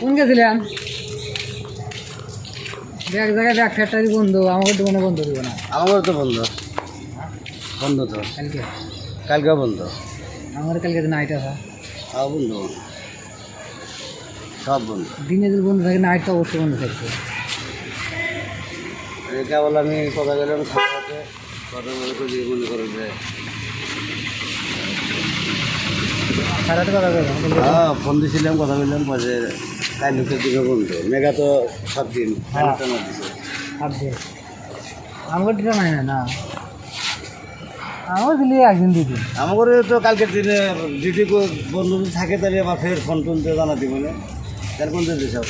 কোন গেছিলেন? এক জায়গায় ব্যাগ ফ্যাক্টরি বন্ধ, আমাদের দোকানে বন্ধ দিব না। আমার তো বন্ধ, বন্ধ তো কালকে কালকেও বন্ধ। আমার কালকে নাইট আছে, বন্ধ, সব বন্ধ। দিনে যদি বন্ধ থাকে নাইট তো অবশ্যই বন্ধ থাকবে। কেবল আমি কথা গেলাম সাথে কথা মনে করে যে সারাতে কথা বললাম, হ্যাঁ ফোন দিয়েছিলাম, কথা বললাম পরে কাল ঢুকের দিকে বন্ধ। মেঘা তো 7 দিন ভাবছে আমার দিতে নাই না, আমার দিলে একদিন দিদি আমার তো কালকের দিনে যদি বন্ধু থাকে তাহলে আবার ফের ফোন টোন দিয়ে জানা দিব না, তার কোন দিতে সব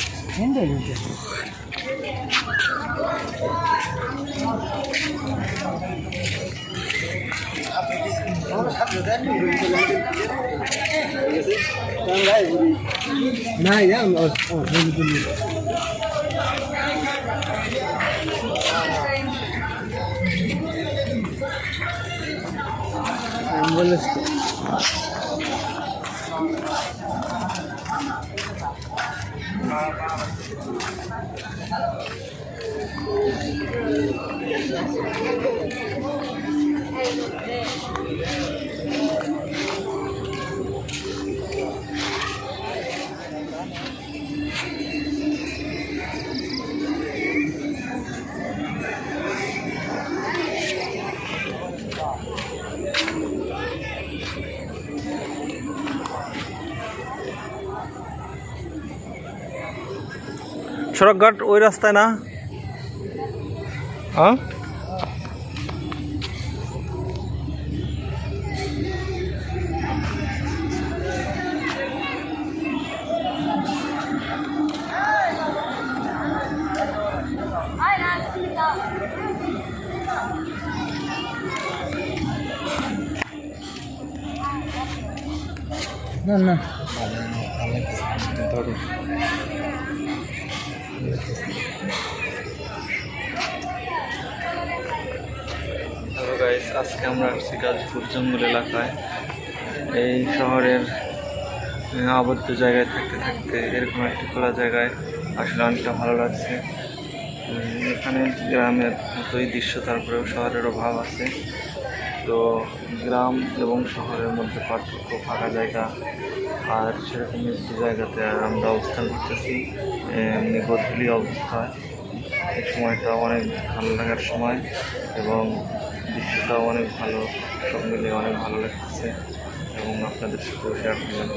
সড়কঘাট ওই রাস্তায় না? হ্যাঁ না না ধরো। হ্যালো গাইস, আজকে আমরা আসছি গাজীপুর জঙ্গল এলাকায়। এই শহরের আবদ্ধ জায়গায় থাকতে থাকতে এরকম একটা খোলা জায়গায় আসলে অনেকটা ভালো লাগছে। এখানে গ্রামের মতোই দৃশ্য, তারপরেও শহরেরও ভাব আছে। তো গ্রাম এবং শহরের মধ্যে পার্থক্য, ফাঁকা জায়গা আর সেরকম একটি জায়গাতে আমরা অবস্থান করতেছি। এমনি গধূলি অবস্থায় এই সময়টা অনেক ভালো লাগার সময় এবং দৃশ্যটাও অনেক ভালো, সব মিলিয়ে অনেক ভালো লাগতেছে এবং আপনাদের সাথেও শেয়ার করলাম।